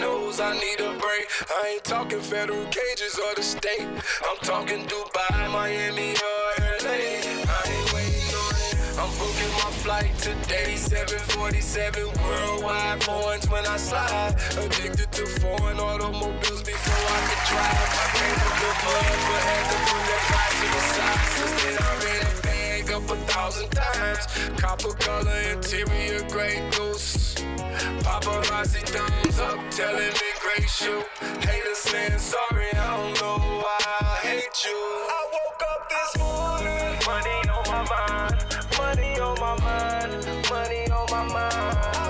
knows I need a break. I ain't talking federal cages or the state. I'm talking Dubai, Miami, or LA. I ain't waiting on it. I'm booking my flight today. 747 worldwide points when I slide. Addicted to foreign automobiles before I could drive. I came from the mud, but had to put that pride to the side. Since then I ran a bag up 1,000 times. Copper color interior, gray goose. Paparazzi thumbs up, telling me great shoe. Haters saying sorry, I don't know why I hate you. I woke up this morning, money on my mind, money on my mind, money on my mind. I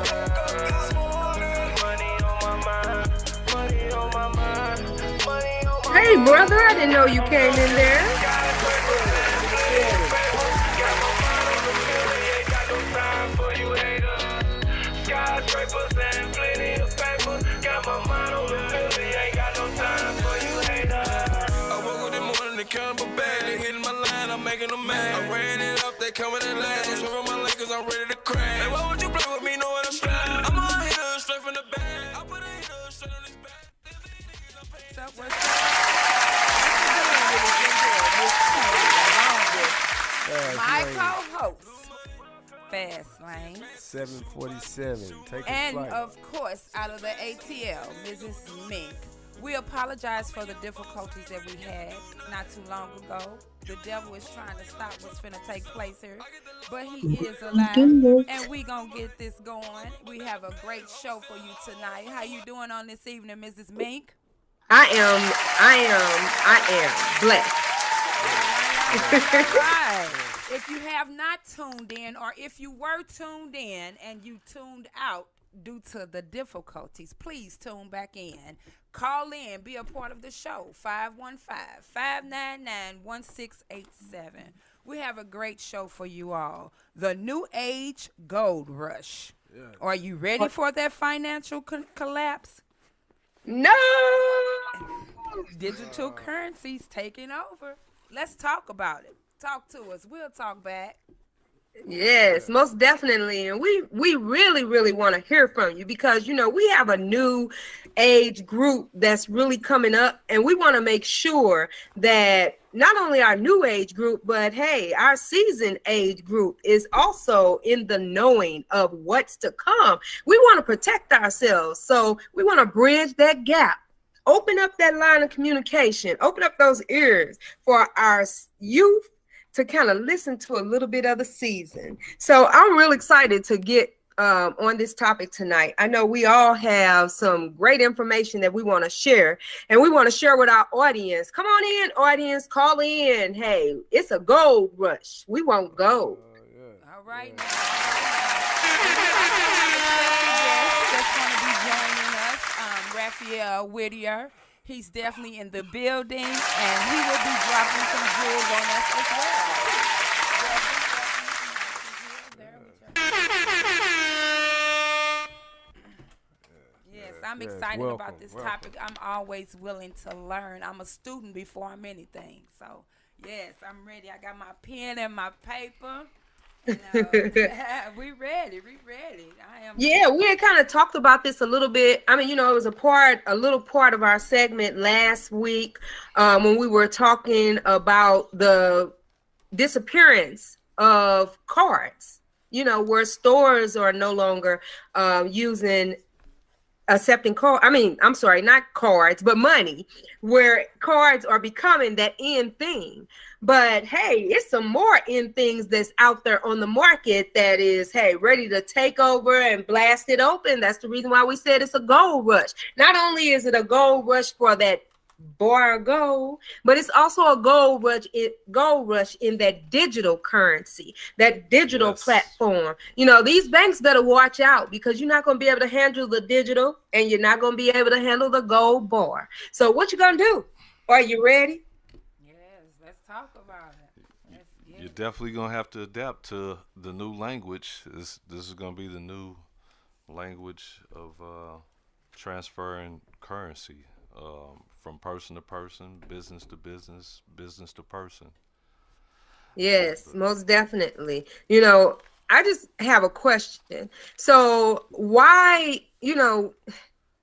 woke up this morning, money on my mind, money on my mind, money on my mind. Hey brother, I didn't know you came in there. I ran it up, they coming in last. I'm swerving my leg cause I'm ready to crash. Hey, why would you play with me knowing I'm strapped? I'm on here straight from the back. I put a hitter straight on his back. My co-host, Fast Lane. 747. Take a And flight. of course, out of the ATL, Mrs. Mink. We apologize for the difficulties that we had not too long ago. The devil is trying to stop what's finna take place here, but he is alive, and we gonna get this going. We have a great show for you tonight. How you doing on this evening, Mrs. Mink? I am blessed. Right. If you have not tuned in, or if you were tuned in and you tuned out due to the difficulties, please tune back in. Call in, be a part of the show, 515-599-1687. We have a great show for you all. The New Age Gold Rush. Yeah. Are you ready for that financial collapse? No. Digital currencies taking over. Let's talk about it. Talk to us. We'll talk back. Yes, most definitely. And we really want to hear from you because, you know, we have a new age group that's really coming up, and we want to make sure that not only our new age group, but hey, our seasoned age group is also in the knowing of what's to come. We want to protect ourselves. So we want to bridge that gap. Open up that line of communication. Open up those ears for our youth to kind of listen to a little bit of the season. So I'm real excited to get on this topic tonight. I know we all have some great information that we want to share, and we want to share with our audience. Come on in, audience, call in. Hey, it's a gold rush. We want gold. Yeah. All right. Yeah. That's going to be joining us, Raphael Whittier. He's definitely in the building, and he will be dropping some jewels on us as well. Yes, I'm excited about this topic. I'm always willing to learn. I'm a student before I'm anything. So, yes, I'm ready. I got my pen and my paper. We ready. I am. Yeah, we had kind of talked about this a little bit. I mean, you know, it was a little part of our segment last week when we were talking about the disappearance of cards. You know, where stores are no longer accepting not cards, but money, where cards are becoming that in thing. But hey, it's some more in things that's out there on the market that is, hey, ready to take over and blast it open. That's the reason why we said it's a gold rush. Not only is it a gold rush for that bar gold, but it's also a gold rush in that digital currency, that digital platform. You know, these banks better watch out because you're not going to be able to handle the digital, and you're not going to be able to handle the gold bar. So what you going to do? Are you ready? Yes, let's talk about it. You're definitely going to have to adapt to the new language. This is going to be the new language of transferring currency. From person to person, business to business, business to person. Yes, most definitely. You know, I just have a question. So why, you know,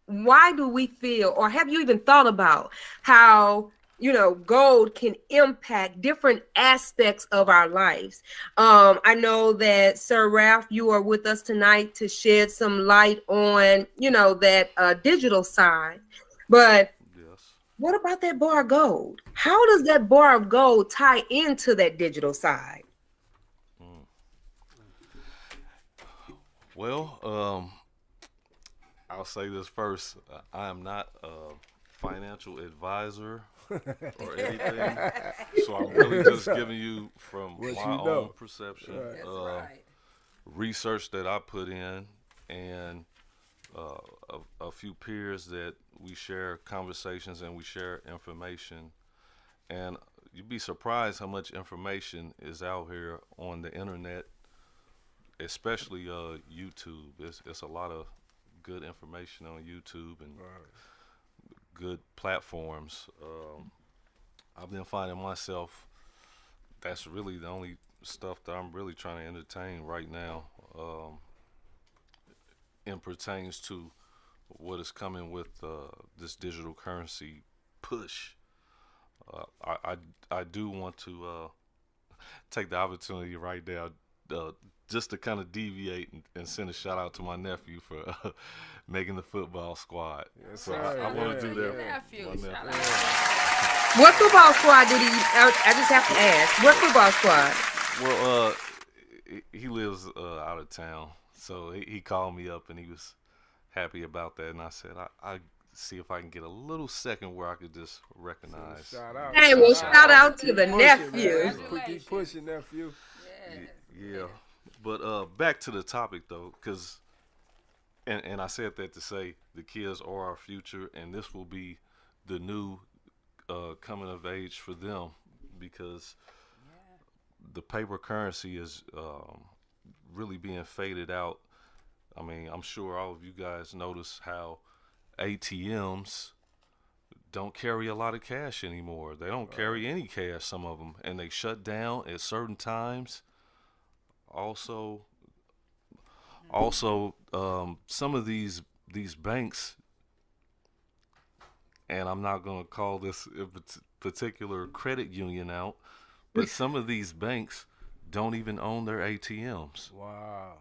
why do we feel, or have you even thought about how, gold can impact different aspects of our lives? I know that Sir Ralph, you are with us tonight to shed some light on, that digital side. But Yes. what about that bar of gold? How does that bar of gold tie into that digital side? Well, I'll say this first. I am not a financial advisor or anything, so I'm really just giving you from What my you know. own perception, Right. That's right. research that I put in, and a few peers that we share conversations and we share information. And you'd be surprised how much information is out here on the internet, especially YouTube. It's a lot of good information on YouTube and good platforms. I've been finding myself, that's really the only stuff that I'm really trying to entertain right now, and pertains to what is coming with this digital currency push. I do want to take the opportunity right now, just to kind of deviate and send a shout out to my nephew for making the football squad. Yes, So sir. I want to do Your that. nephew. My Shout nephew. out. What football squad did he? I just have to ask. What football squad? Well, he lives out of town, so he called me up and he was happy about that, and I said I see if I can get a little second where I could just recognize. Shout out. Hey, well, shout out to the Keep pushing, nephew. man. Keep pushing, nephew. Yes. Yeah, but back to the topic though, because and I said that to say the kids are our future, and this will be the new coming of age for them, because the paper currency is really being faded out. I mean, I'm sure all of you guys notice how ATMs don't carry a lot of cash anymore. They don't carry any cash, some of them, and they shut down at certain times. Also, some of these banks, and I'm not going to call this a particular credit union out, but some of these banks don't even own their ATMs. Wow.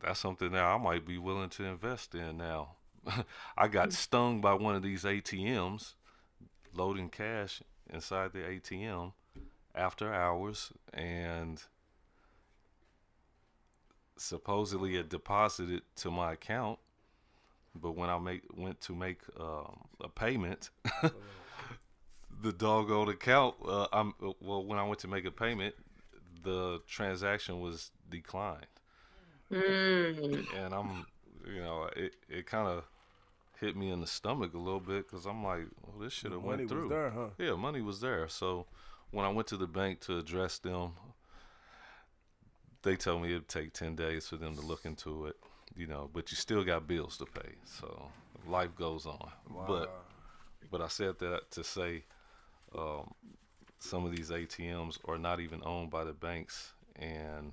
That's something that I might be willing to invest in now. I got stung by one of these ATMs loading cash inside the ATM after hours, and supposedly it deposited to my account, but when I went to make a payment, the doggone account, when I went to make a payment, the transaction was declined. And I'm, it kind of hit me in the stomach a little bit, because I'm like, well, this should have went through. Money was there, huh? Yeah, money was there. So when I went to the bank to address them, they told me it'd take 10 days for them to look into it, but you still got bills to pay. So life goes on. Wow. But I said that to say some of these ATMs are not even owned by the banks, and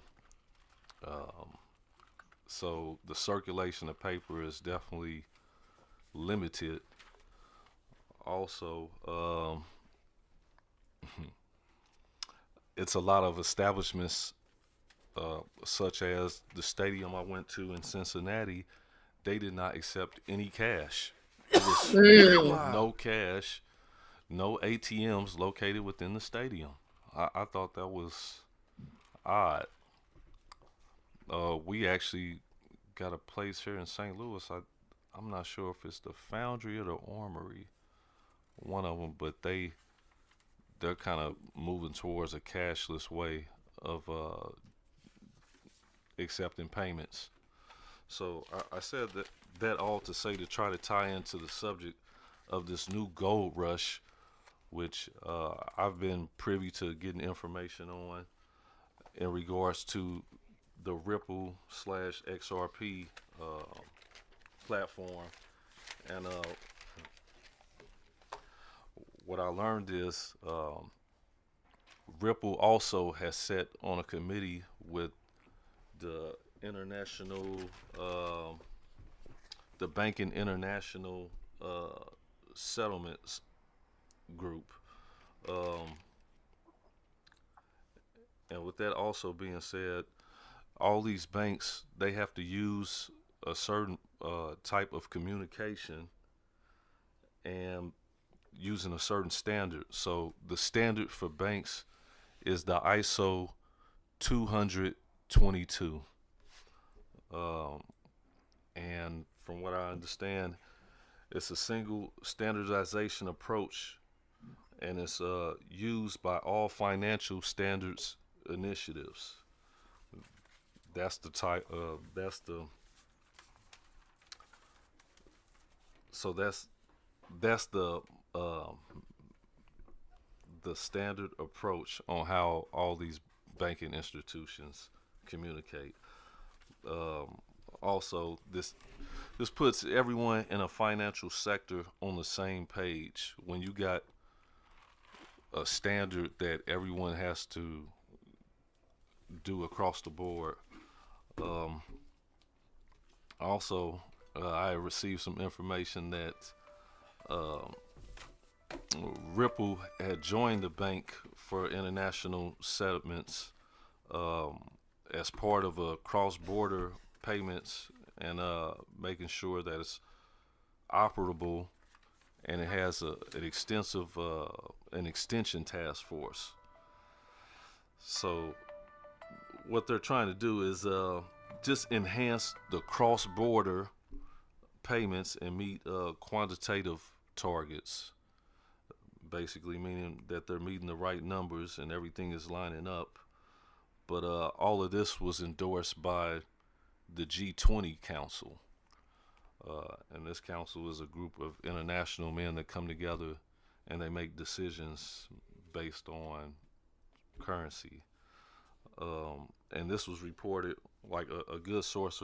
so the circulation of paper is definitely limited. Also, it's a lot of establishments, such as the stadium I went to in Cincinnati. They did not accept any cash. It was no cash, no ATMs located within the stadium. I thought that was odd. We actually got a place here in St. Louis. I'm not sure if it's the Foundry or the Armory, one of them, but they're kind of moving towards a cashless way of accepting payments. So I said that all to say, to try to tie into the subject of this new gold rush, which I've been privy to getting information on in regards to the Ripple / XRP platform. And what I learned is Ripple also has set on a committee with the international the Banking International Settlements Group. And with that also being said, all these banks, they have to use a certain type of communication and using a certain standard. So the standard for banks is the ISO 20022. And from what I understand, it's a single standardization approach, and it's used by all financial standards initiatives. That's the type. That's the standard approach on how all these banking institutions communicate. Also, this puts everyone in a financial sector on the same page. When you got a standard that everyone has to do across the board. Also, I received some information that Ripple had joined the Bank for International Settlements as part of a cross-border payments and making sure that it's operable, and it has an extensive an extension task force. So what they're trying to do is just enhance the cross-border payments and meet quantitative targets, basically meaning that they're meeting the right numbers and everything is lining up. But all of this was endorsed by the G20 Council. And this council is a group of international men that come together and they make decisions based on currency. And this was reported, like a good source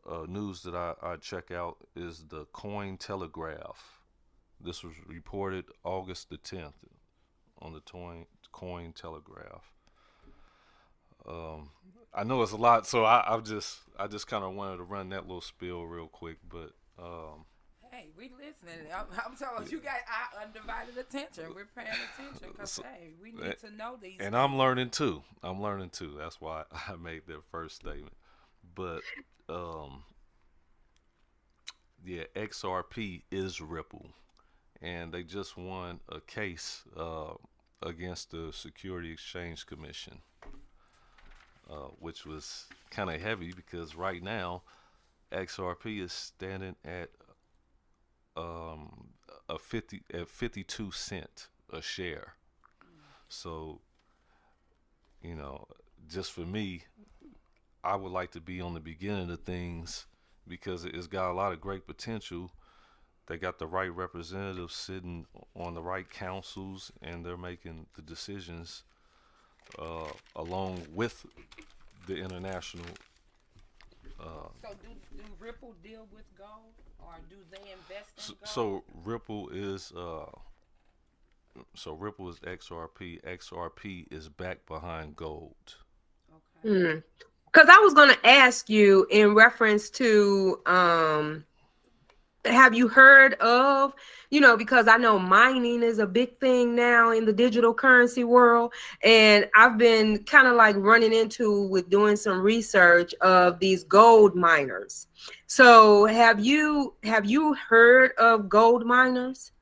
of news that I check out is the Coin Telegraph. This was reported August the 10th on the Coin Telegraph. I know it's a lot, so I just kind of wanted to run that little spiel real quick, but hey, we listening. I'm telling you, got our undivided attention. We're paying attention because hey, we need to know these. And things. I'm learning too. That's why I made that first statement. But yeah, XRP is Ripple, and they just won a case against the Security Exchange Commission. Which was kind of heavy because right now XRP is standing at 52 cents a share. So, you know, just for me, I would like to be on the beginning of things because it's got a lot of great potential. They got the right representatives sitting on the right councils, and they're making the decisions along with the international. So do Ripple deal with gold, or do they invest in gold? So Ripple is XRP. XRP is back behind gold. Okay. Because I was going to ask you in reference to have you heard of, because I know mining is a big thing now in the digital currency world. And I've been kind of like running into with doing some research of these gold miners. So have you heard of gold miners?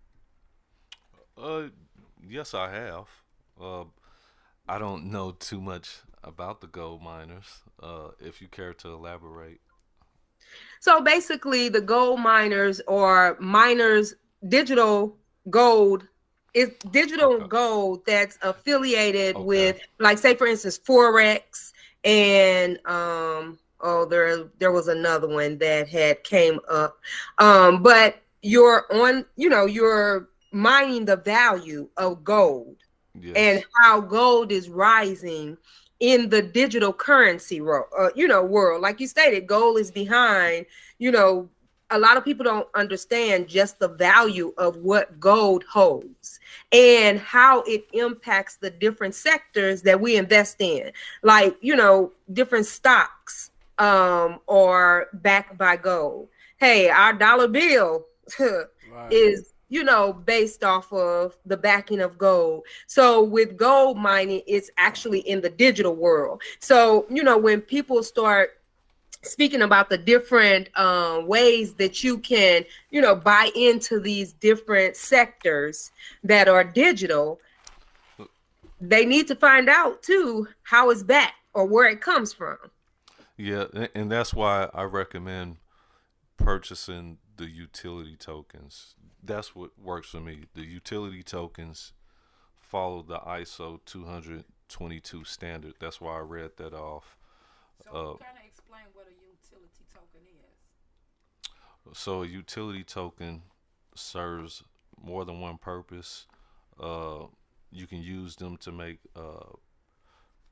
Yes, I have. I don't know too much about the gold miners. If you care to elaborate. So basically, the gold miners or miners, digital gold is digital gold that's affiliated with, like, say, for instance, Forex, and there was another one that had came up. But you're mining the value of gold. Yes. And how gold is rising in the digital currency world. Like you stated, gold is behind, a lot of people don't understand just the value of what gold holds and how it impacts the different sectors that we invest in. Like, different stocks are backed by gold. hey, our dollar bill Right. is, based off of the backing of gold. So with gold mining, it's actually in the digital world. So, when people start speaking about the different ways that you can, buy into these different sectors that are digital, they need to find out too how it's backed or where it comes from. Yeah, and that's why I recommend purchasing the utility tokens. That's what works for me. The utility tokens follow the ISO 222 standard. That's why I read that off. So kind of explain what a utility token is. So a utility token serves more than one purpose. You can use them to make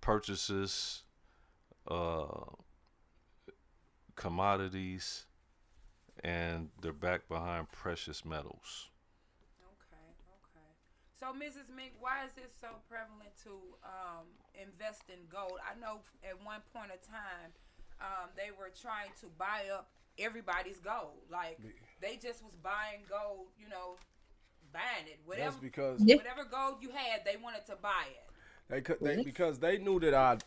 purchases, commodities, and they're backed behind precious metals. Okay. So, Mrs. Mink, why is it so prevalent to invest in gold? I know at one point of time they were trying to buy up everybody's gold. Like they just was buying gold, buying it. That's because Whatever gold you had, they wanted to buy it. because they knew that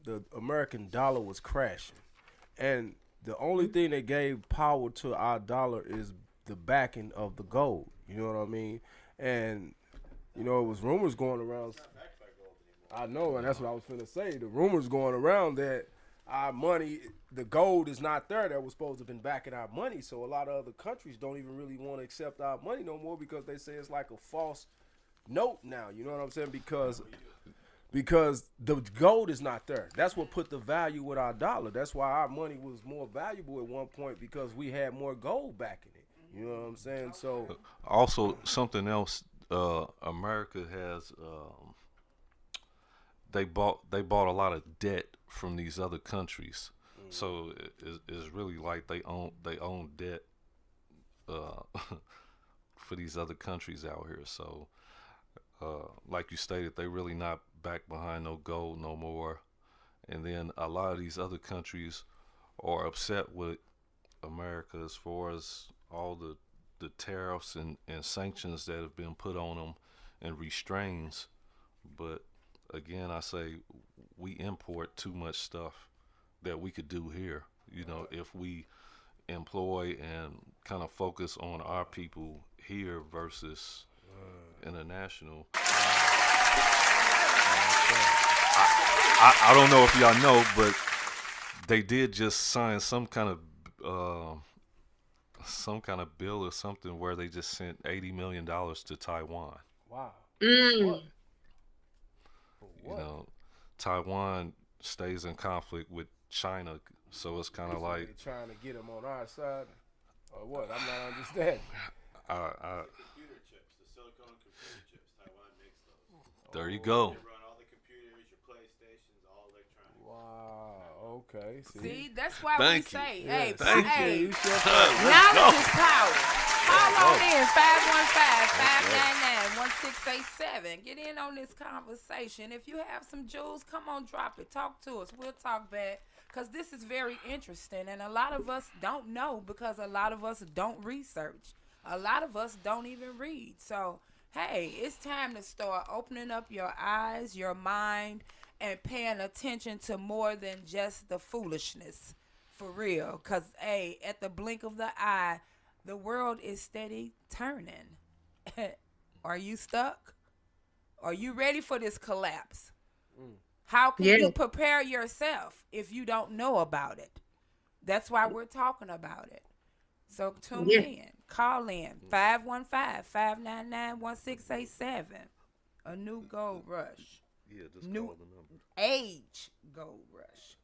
the American dollar was crashing, and the only thing that gave power to our dollar is the backing of the gold. You know what I mean? And it was rumors going around. I know, and that's what I was finna say. The rumors going around that our money, the gold is not there. That was supposed to have been backing our money. So a lot of other countries don't even really want to accept our money no more because they say it's like a false note now. You know what I'm saying? Because the gold is not there. That's what put the value with our dollar. That's why our money was more valuable at one point because we had more gold backing it. You know what I'm saying? So Also, something else, America has they bought a lot of debt from these other countries. So it's really like they own debt for these other countries out here. So like you stated, they really not back behind no gold no more. And then a lot of these other countries are upset with America as far as all the tariffs and sanctions that have been put on them and restraints. But again, I say we import too much stuff that we could do here. If we employ and kind of focus on our people here versus international. I don't know if y'all know, but they did just sign some kind of bill or something where they just sent $80 million to Taiwan. wow. What? Taiwan stays in conflict with China, so it's kind of like they're trying to get them on our side, or what? I'm not understanding. Computer chips, the silicone computer chips. Taiwan makes those. There you go. They run all the computers, your PlayStations, all electronic. Wow. Okay. See, that's why Thank we you. say, Yeah, hey, thank hey, you. knowledge is power. Call on in 515-599-1687. Get in on this conversation. If you have some jewels, come on, drop it. Talk to us. We'll talk back because this is very interesting. And a lot of us don't know because a lot of us don't research. A lot of us don't even read. So, hey, it's time to start opening up your eyes, your mind, and paying attention to more than just the foolishness. For real. Because, hey, at the blink of the eye, the world is steady turning. Are you stuck? Are you ready for this collapse? How can you prepare yourself if you don't know about it? That's why we're talking about it. So tune in. Call in 515-599-1687. A new gold rush. Yeah, just New call the number. age gold rush.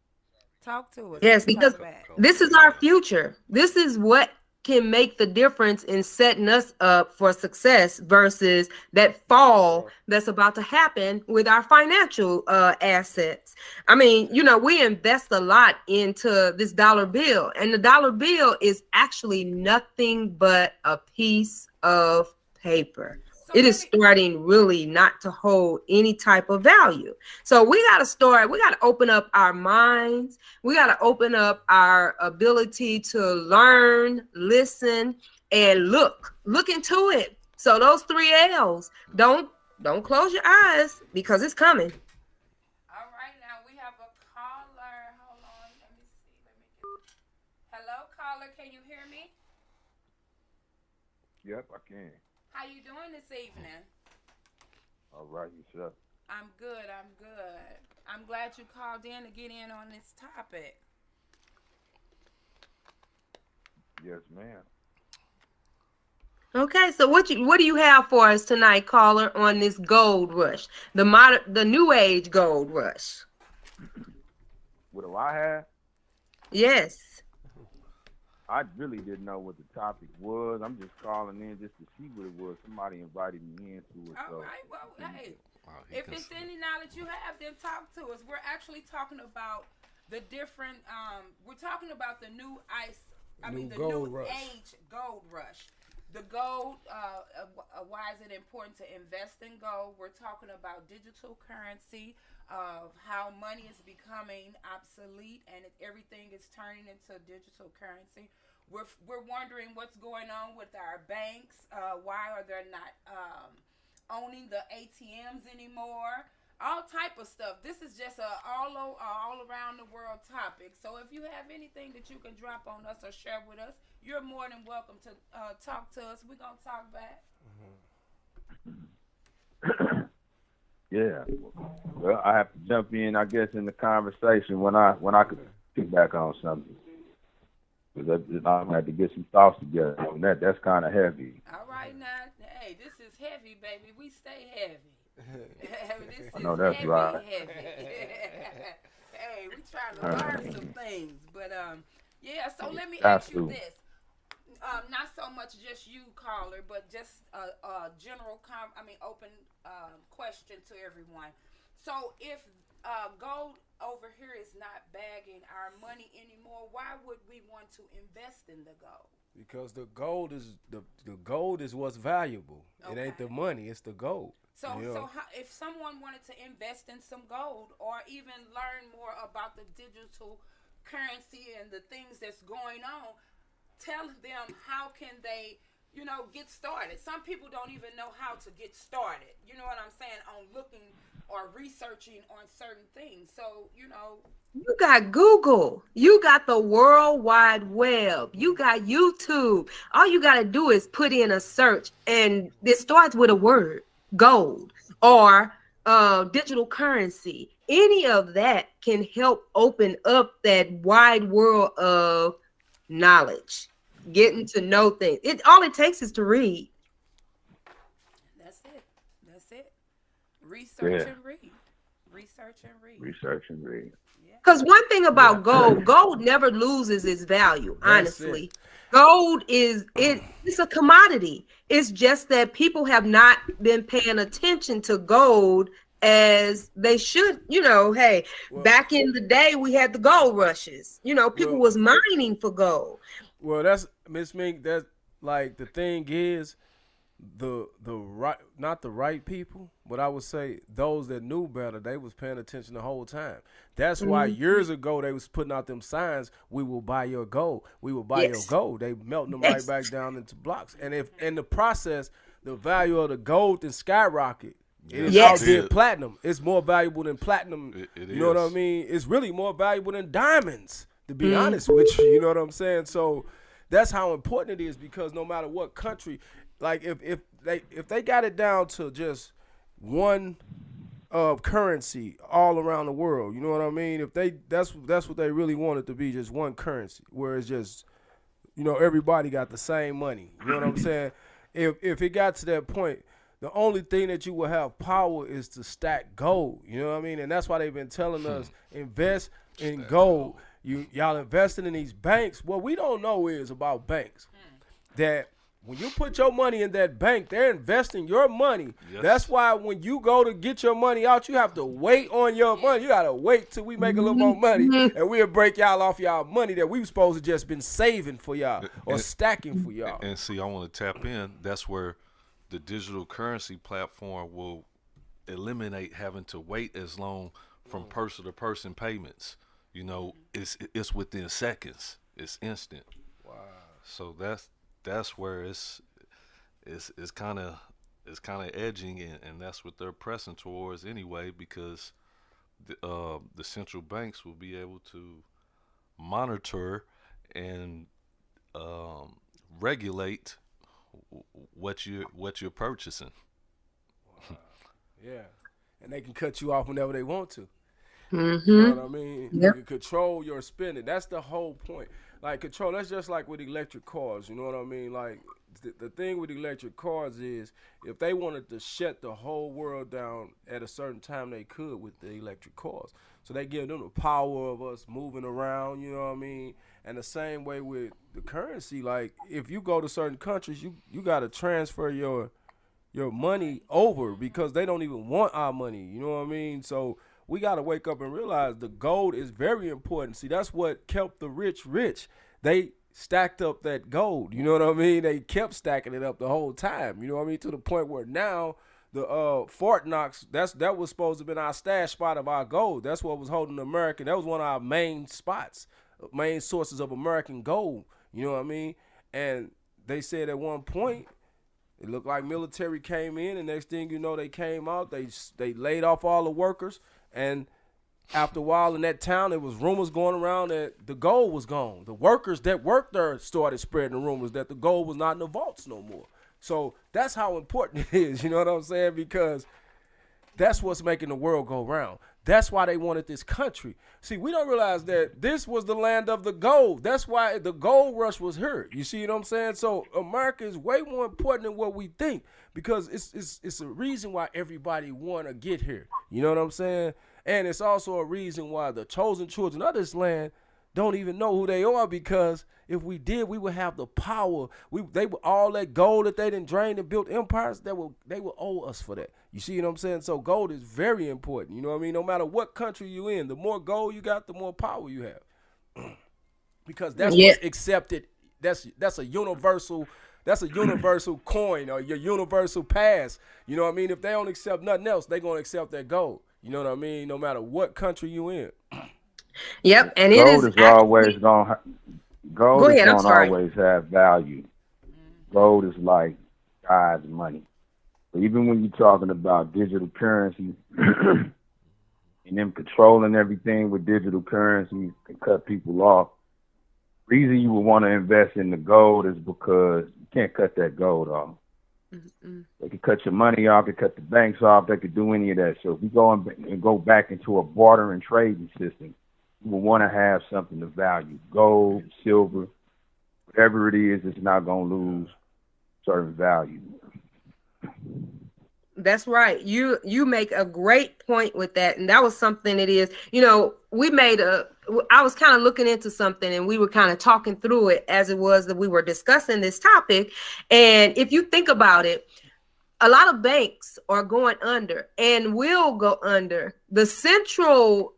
Talk to us. Yes, We'll because talk back. this is our future. This is what can make the difference in setting us up for success versus that fall that's about to happen with our financial assets. I mean, we invest a lot into this dollar bill, and the dollar bill is actually nothing but a piece of paper. It is starting really not to hold any type of value. So we got to open up our minds. We got to open up our ability to learn, listen, and look into it. So those 3 L's, don't close your eyes because it's coming. All right, now we have a caller. Hold on, let me see. Hello, caller, can you hear me? Yep, I can. How you doing this evening? All right, you sir. I'm good. I'm glad you called in to get in on this topic. Yes, ma'am. Okay, so what do you have for us tonight, caller, on this gold rush, the new age gold rush? What do I have? Yes. I really didn't know what the topic was. I'm just calling in just to see what it was. Somebody invited me into it. All right, well, hey, if it's any knowledge you have, then talk to us. We're actually talking about the different, we're talking about the new new age gold rush. The gold, why is it important to invest in gold? We're talking about digital currency, of how money is becoming obsolete and everything is turning into digital currency. We're wondering what's going on with our banks. Why are they not owning the ATMs anymore? All type of stuff. This is just a all around the world topic. So if you have anything that you can drop on us or share with us, you're more than welcome to talk to us. We're gonna talk back. Yeah. Well, I have to jump in, I guess, in the conversation when I could pick back on something. Because I'm gonna have to get some thoughts together on that. That's kind of heavy. All right, now, hey, this is heavy, baby. We stay heavy. This I know is that's heavy, right. Hey, we trying to learn some things, but yeah. So let me ask you this: not so much just you, caller, but just a general, open question to everyone. So if gold over here is not bagging our money anymore, why would we want to invest in the gold? Because the gold is what's valuable. Okay. It ain't the money; it's the gold. So, if someone wanted to invest in some gold or even learn more about the digital currency and the things that's going on, tell them how can they, get started. Some people don't even know how to get started. You know what I'm saying? On looking or researching on certain things. So, You got Google. You got the World Wide Web. You got YouTube. All you got to do is put in a search, and it starts with a word. Gold or digital currency. Any of that can help open up that wide world of knowledge, getting to know things. All it takes is to read. That's it. Research and read. Because one thing about gold never loses its value, honestly. Gold it's a commodity. It's just that people have not been paying attention to gold as they should. Back in the day we had the gold rushes. People was mining for gold. Well, that's Miss Mink. That's like the thing is the right, not the right people, but I would say those that knew better, they was paying attention the whole time. That's why years ago they was putting out them signs, we will buy your gold. We will buy your gold. They melting them right back down into blocks. And if in the process, the value of the gold then skyrocket. It outdid platinum. It's more valuable than platinum. You know what I mean? It's really more valuable than diamonds, to be honest with you. You know what I'm saying? So that's how important it is, because no matter what country, like if they got it down to just one currency all around the world, you know what I mean? That's what they really want it to be, just one currency, where it's just, everybody got the same money. You know what I'm saying? If it got to that point, the only thing that you will have power is to stack gold. You know what I mean? And that's why they've been telling us invest in gold. Y'all investing in these banks. What we don't know is about banks that when you put your money in that bank, they're investing your money. Yes. That's why when you go to get your money out, you have to wait on your money. You got to wait till we make a little more money, and we'll break y'all off y'all money that we supposed to just been saving for y'all or stacking for y'all. And see, I want to tap in. That's where the digital currency platform will eliminate having to wait as long from person to person payments. You know, it's within seconds. It's instant. Wow. So that's where it's kind of edging, and that's what they're pressing towards anyway, because the central banks will be able to monitor and regulate what you're purchasing. Yeah, and they can cut you off whenever they want to. Mm-hmm. You know what I mean? Yep. You can control your spending. That's the whole point. Like control. That's just like with electric cars. You know what I mean? Like the thing with electric cars is if they wanted to shut the whole world down at a certain time, they could with the electric cars. So they give them the power of us moving around. You know what I mean? And the same way with the currency. Like if you go to certain countries, you got to transfer your money over because they don't even want our money. You know what I mean? So we got to wake up and realize the gold is very important. See, that's what kept the rich rich. They stacked up that gold. You know what I mean? They kept stacking it up the whole time. You know what I mean? To the point where now the Fort Knox, that was supposed to have been our stash spot of our gold. That's what was holding America. That was one of our main spots, main sources of American gold. You know what I mean? And they said at one point, it looked like military came in, and next thing you know, they came out. They laid off all the workers, and after a while in that town, there was rumors going around that the gold was gone. The workers that worked there started spreading the rumors that the gold was not in the vaults no more. So that's how important it is, you know what I'm saying? Because that's what's making the world go round. That's why they wanted this country. See, we don't realize that this was the land of the gold. That's why the gold rush was here. You see what I'm saying? So America is way more important than what we think because it's a reason why everybody want to get here. You know what I'm saying? And it's also a reason why the chosen children of this land don't even know who they are, because if we did, we would have the power. They would all that gold that they didn't drain and built empires, they will owe us for that. You see what I'm saying? So gold is very important. You know what I mean? No matter what country you in, the more gold you got, the more power you have. Because that's what's accepted. That's a universal coin or your universal pass. You know what I mean? If they don't accept nothing else, they're gonna accept that gold. You know what I mean? No matter what country you in. Yep, and gold is always gonna always have value. Gold is like God's money. But even when you're talking about digital currency and them controlling everything with digital currencies to cut people off, the reason you would want to invest in the gold is because you can't cut that gold off. Mm-hmm. They could cut your money off, they could cut the banks off, they could do any of that. So if we go back into a barter and trading system, you will want to have something of value. Gold, silver, whatever it is, it's not going to lose certain value. That's right. You make a great point with that. And that was something it is, you know, I was kind of looking into something and we were kind of talking through it as it was that we were discussing this topic. And if you think about it, a lot of banks are going under and will go under. The central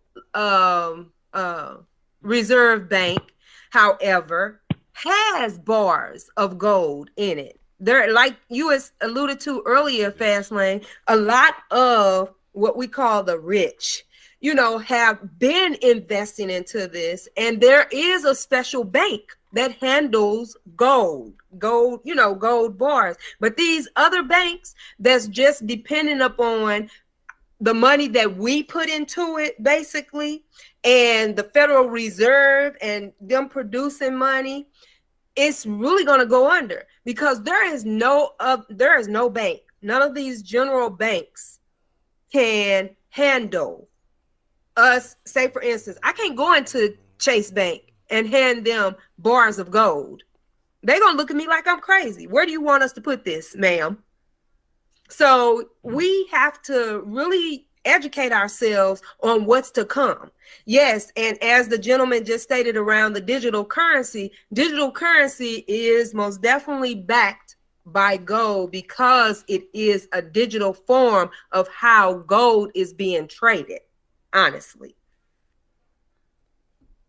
Reserve Bank, however, has bars of gold in it. There, like you alluded to earlier, Fastlane, a lot of what we call the rich, you know, have been investing into this. And there is a special bank that handles gold, you know, gold bars. But these other banks that's just depending upon the money that we put into it, basically, and the Federal Reserve and them producing money, it's really going to go under because there is no bank. None of these general banks can handle us. Say, for instance, I can't go into Chase Bank and hand them bars of gold. They're going to look at me like I'm crazy. Where do you want us to put this, ma'am? So we have to really educate ourselves on what's to come. Yes, and as the gentleman just stated around the digital currency is most definitely backed by gold because it is a digital form of how gold is being traded, honestly.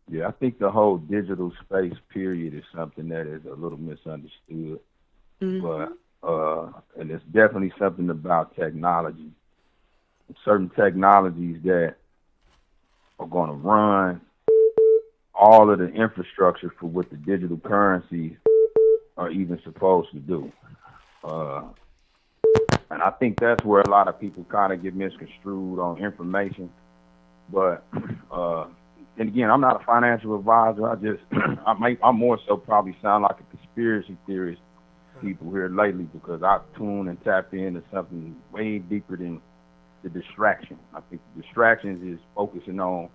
Yeah, I think the whole digital space period is something that is a little misunderstood. Mm-hmm. But in and it's definitely something about technology. Certain technologies that are going to run all of the infrastructure for what the digital currencies are even supposed to do. And I think that's where a lot of people kind of get misconstrued on information. But and again, I'm not a financial advisor. I just I'm more so probably sound like a conspiracy theorist people here lately, because I tune and tap into something way deeper than the distraction. I think the distractions is focusing on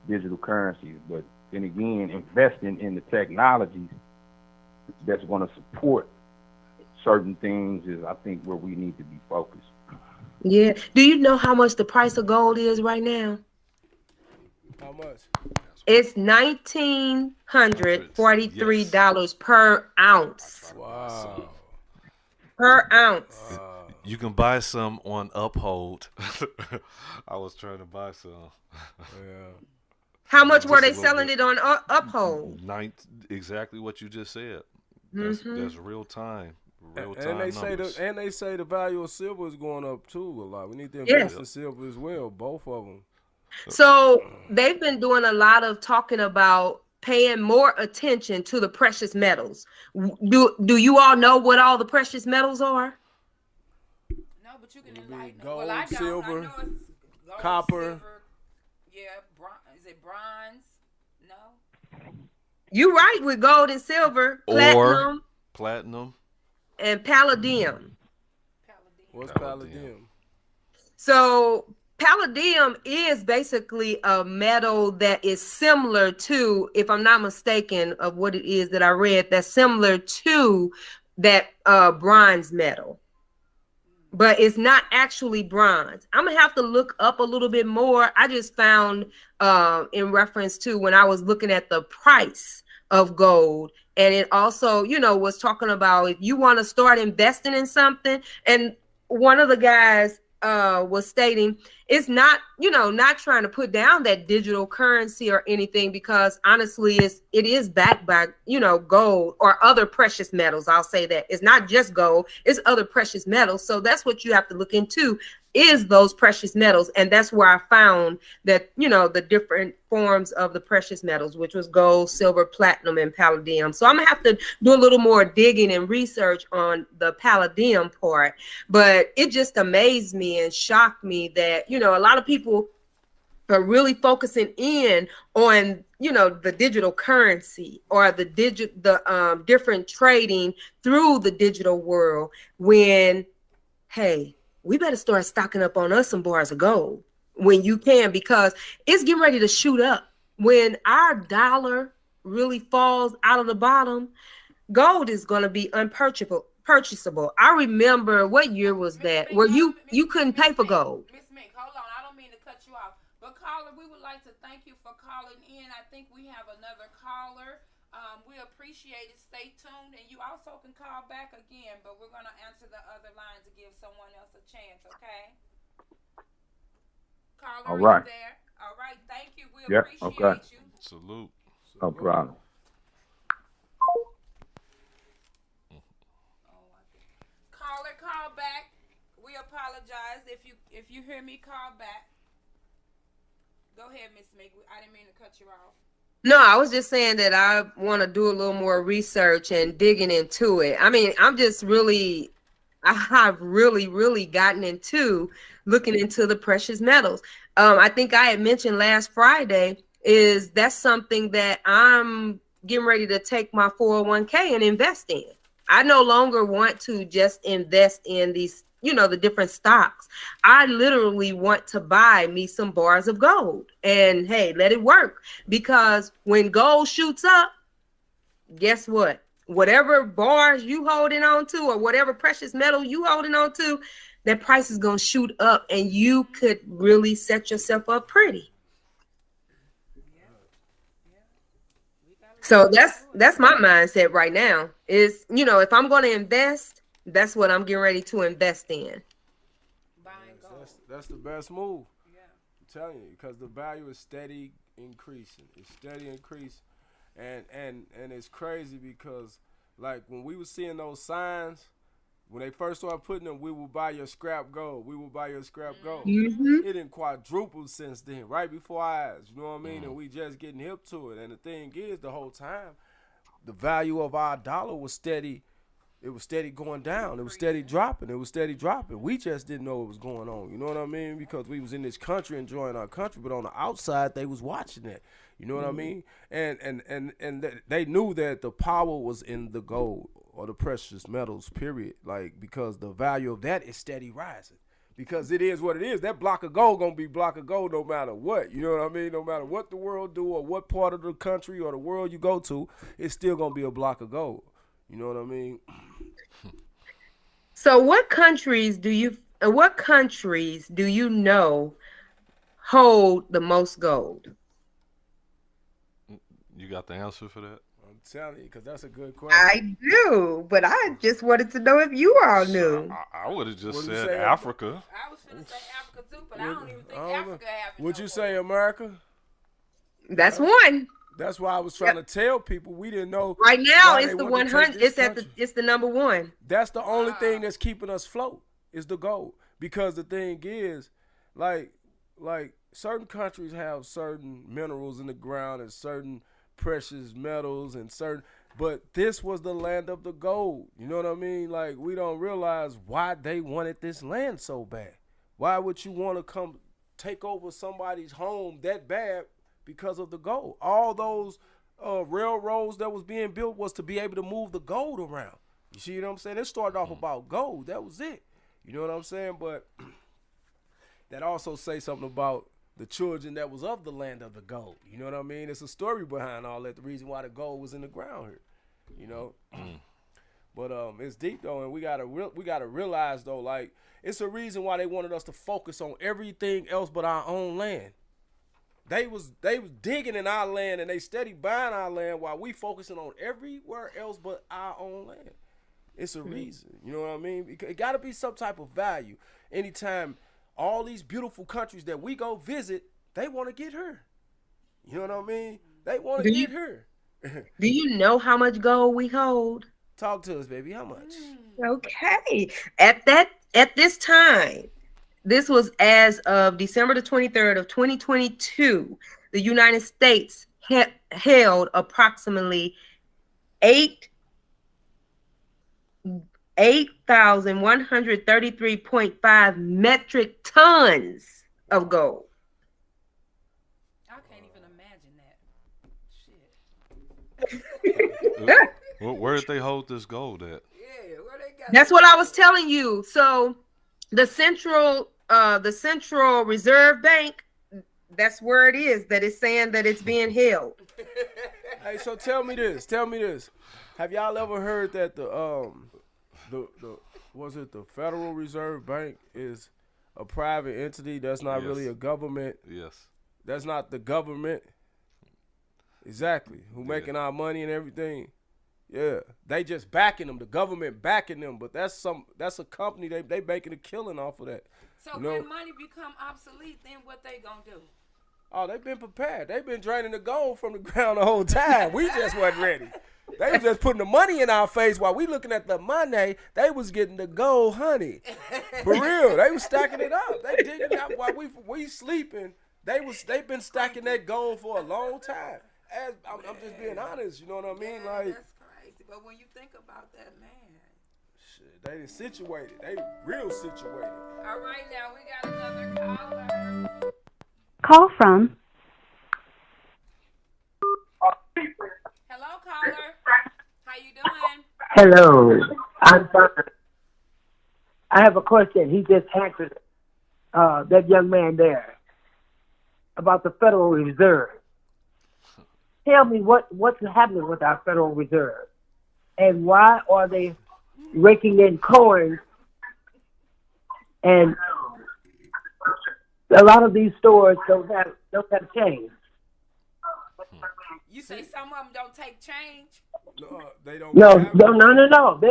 digital currencies, but then again, investing in the technologies that's going to support certain things is, I think, where we need to be focused. Yeah. Do you know how much the price of gold is right now? How much? It's $1,943 per ounce. Wow. Per ounce. You can buy some on Uphold. I was trying to buy some. Yeah. How much were Just a they little selling bit. it on Uphold? Exactly what you just said. That's real time. Real time And they numbers. say the value of silver is going up too a lot. We need to Yeah. invest in silver as well, both of them. So they've been doing a lot of talking about paying more attention to the precious metals. Do you all know what all the precious metals are? No, but you can It'll be enlighten. gold, Well, I don't. silver, I know it's gold, copper. silver. Yeah, is it bronze? No. You right, with gold and silver, platinum, Platinum. and palladium. What's palladium? So palladium is basically a metal that is similar to, if I'm not mistaken, of what it is that I read, that's similar to that bronze metal. But it's not actually bronze. I'm gonna have to look up a little bit more. I just found in reference to when I was looking at the price of gold, and it also, was talking about if you want to start investing in something, and one of the guys was stating it's not, not trying to put down that digital currency or anything, because honestly, it is backed by, gold or other precious metals. I'll say that it's not just gold, it's other precious metals. So that's what you have to look into, is those precious metals. And that's where I found that, the different forms of the precious metals, which was gold, silver, platinum, and palladium. So I'm gonna have to do a little more digging and research on the palladium part. But it just amazed me and shocked me that, a lot of people are really focusing in on, the digital currency or the different trading through the digital world, when, hey, we better start stocking up on us some bars of gold when you can, because it's getting ready to shoot up. When our dollar really falls out of the bottom, gold is going to be purchasable. I remember, what year was that, where you couldn't pay for gold. Miss Mink, hold on. I don't mean to cut you off, but caller, we would like to thank you for calling in. I think we have another caller. We appreciate it. Stay tuned, and you also can call back again, but we're going to answer the other line to give someone else a chance, okay? Caller, All right. Are you there? All right, thank you. We Yep, appreciate okay. you. Salute. No problem. Caller, call back. We apologize. If you hear me, call back. Go ahead, Miss Mink. I didn't mean to cut you off. No, I was just saying that I want to do a little more research and digging into it. I mean, I've really gotten into looking into the precious metals. I think I had mentioned last Friday that's something that I'm getting ready to take my 401k and invest in. I no longer want to just invest in these, the different stocks. I literally want to buy me some bars of gold and, hey, let it work. Because when gold shoots up, guess what? Whatever bars you holding on to or whatever precious metal you holding on to, that price is going to shoot up, and you could really set yourself up pretty. So that's my mindset right now, is, if I'm going to invest, that's what I'm getting ready to invest in. That's the best move. Yeah. I'm telling you, because the value is steady increasing. It's steady increasing. And it's crazy because, like, when we were seeing those signs When they first started putting them, we will buy your scrap gold. We will buy your scrap gold. Mm-hmm. It didn't quadruple since then, right before our eyes. You know what I mean? And we just getting hip to it. And the thing is, the whole time, the value of our dollar was steady. It was steady going down. It was steady dropping. It was steady dropping. We just didn't know what was going on. You know what I mean? Because we was in this country enjoying our country, but on the outside they was watching that. You know what I mean? And they knew that the power was in the gold or the precious metals, period. Like, because the value of that is steady rising. Because it is what it is. That block of gold gonna be block of gold no matter what. You know what I mean? No matter what the world do or what part of the country or the world you go to, it's still gonna be a block of gold. You know what I mean? So what countries do you know hold the most gold? You got the answer for that? I'm telling you, because that's a good question. I do, but I just wanted to know if you all knew. I would have just What'd you said say? Africa. I was finna say Africa too, but I don't even think Africa have it. Would no you more. say America? That's one. That's why I was trying to tell people we didn't know. Right now, why it's they the wanted to take 100. this country. It's the number one. That's the only thing that's keeping us afloat is the gold. Because the thing is, like certain countries have certain minerals in the ground and certain precious metals and but this was the land of the gold. You know what I mean? Like, we don't realize why they wanted this land so bad. Why would you want to come take over somebody's home that bad? Because of the gold. All those railroads that was being built was to be able to move the gold around. You see what I'm saying? It started off about gold. That was it. You know what I'm saying? But that also say something about the children that was of the land of the gold. You know what I mean? It's a story behind all that. The reason why the gold was in the ground here. You know? But it's deep though, and we gotta realize though, like, it's a reason why they wanted us to focus on everything else but our own land. They was digging in our land and they steady buying our land while we focusing on everywhere else but our own land. It's a reason. You know what I mean? It got to be some type of value. Anytime all these beautiful countries that we go visit, they want to get her. You know what I mean? They want to get her. Do you know how much gold we hold? Talk to us, baby. How much? Okay. At this time, this was as of December the 23rd of 2022, the United States held approximately 8,133.5 metric tons of gold. I can't even imagine that. Shit. Where did they hold this gold at? Yeah, where they got That's what I was telling you. So the Central Reserve Bank, that's where it is, that is saying that it's being held. Hey, so tell me this. Have y'all ever heard that the Federal Reserve Bank is a private entity that's not really a government? Yes. That's not the government. Exactly. Who making our money and everything. Yeah. They just backing them, the government backing them, but that's a company, they making a killing off of that. So you know? when money become obsolete, then what they gonna do? Oh, they've been prepared. They've been draining the gold from the ground the whole time. We just wasn't ready. They was just putting the money in our face while we looking at the money. They was getting the gold honey. For real. They was stacking it up. They digging it up while we sleeping. They've been stacking that gold for a long time. I'm just being honest, you know what I mean? Yeah, like, that's crazy. But when you think about that, man. Shit, they done situated. They real situated. All right, now we got another caller. Call from. Hello, caller. How you doing? Hello. I'm fine. I have a question. He just answered that young man there about the Federal Reserve. Tell me what's happening with our Federal Reserve, and why are they raking in coins? And a lot of these stores don't have change. You say some of them don't take change? No, they don't. No.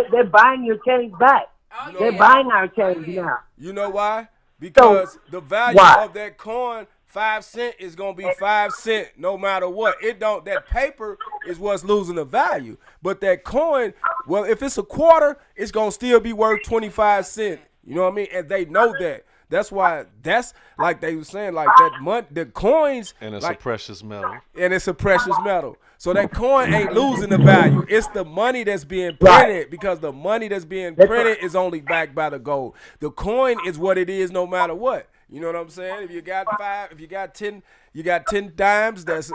They're buying your change back. Oh, They're yeah. buying our change now. You know why? Because the value of that coin 5 cent is gonna be 5 cent no matter what. It don't. That paper is what's losing the value, but that coin, well, if it's a quarter, it's gonna still be worth 25 cents. You know what I mean? And they know that. That's why. That's like they were saying, like that money, the coins, And it's like, a precious metal. and it's a precious metal. So that coin ain't losing the value. It's the money that's being printed, because the money that's being printed is only backed by the gold. The coin is what it is no matter what. You know what I'm saying? If you got 5, if you got 10, you got 10 dimes, that's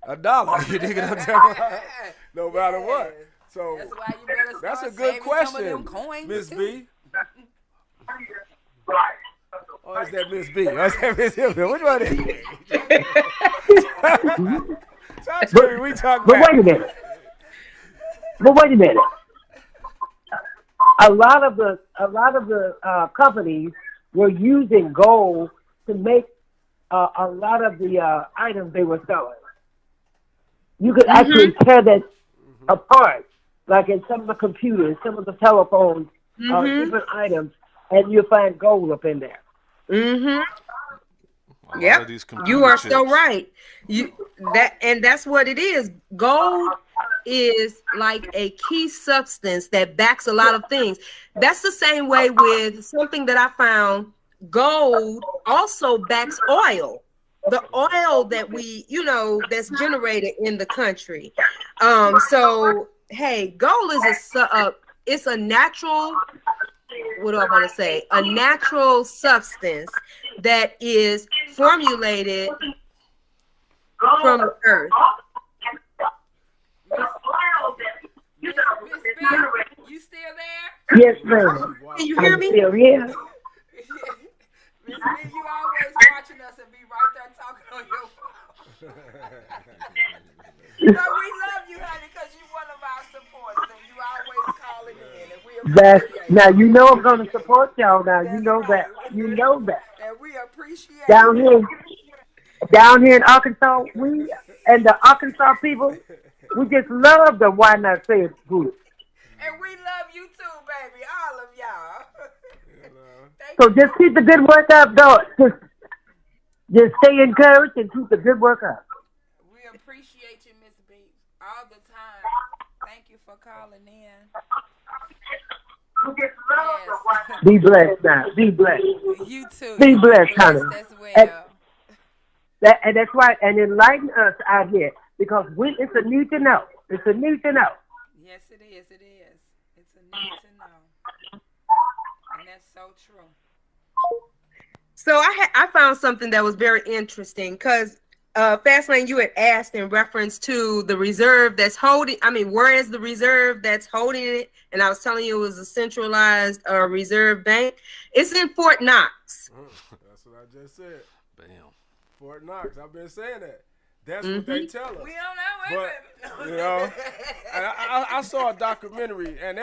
$1. You dig what I'm talking about? No matter what. So That's why you better start that's a good saving some of them question, coins, Miss too. B. Oh, is that Miss B? Oh, is that Miss B? Which one is it? Talk to me. We talk But back. wait a minute. But wait a minute. A lot of the companies were using gold to make a lot of the items they were selling. You could actually tear that apart, like in some of the computers, some of the telephones, different items, and you'll find gold up in there. Yep, These you are computer so chips. right. That's what it is. Gold is like a key substance that backs a lot of things. That's the same way with something that I found. Gold also backs oil. The oil that we, that's generated in the country. So hey, gold is it's a natural. What do I want to say? A natural substance that is formulated from the earth. Miss B, you still there? Yes, ma'am. Can you hear I'm me? still here. Miss B, you always watching us and be right there talking on your phone. But we love you, honey, because you're one of our supporters, and you always calling in, and we appreciate Now you know I'm going to support y'all. Now That's you know right. that. You know that. And we appreciate Down it. here in Arkansas, we and the Arkansas people, we just love the Why Not Say It group. And we love you too, baby, all of y'all. Thank So you. just keep the good work up, though. Just stay encouraged and keep the good work up. We appreciate you, Miss B, all the time. Thank you for calling in. Yes. Be blessed now. Be blessed. You too. Be You blessed, honey. as well. And that's right. And enlighten us out here because it's a need to know. It's a need to know. Yes, it is. It is. It's a need to know. And that's so true. So I found something that was very interesting because Fastlane, you had asked in reference to the reserve that's holding. I mean, where is the reserve that's holding it? And I was telling you it was a centralized reserve bank. It's in Fort Knox. That's what I just said. Bam. Fort Knox. I've been saying that. That's what they tell us. We don't know. But you know, and I saw a documentary, and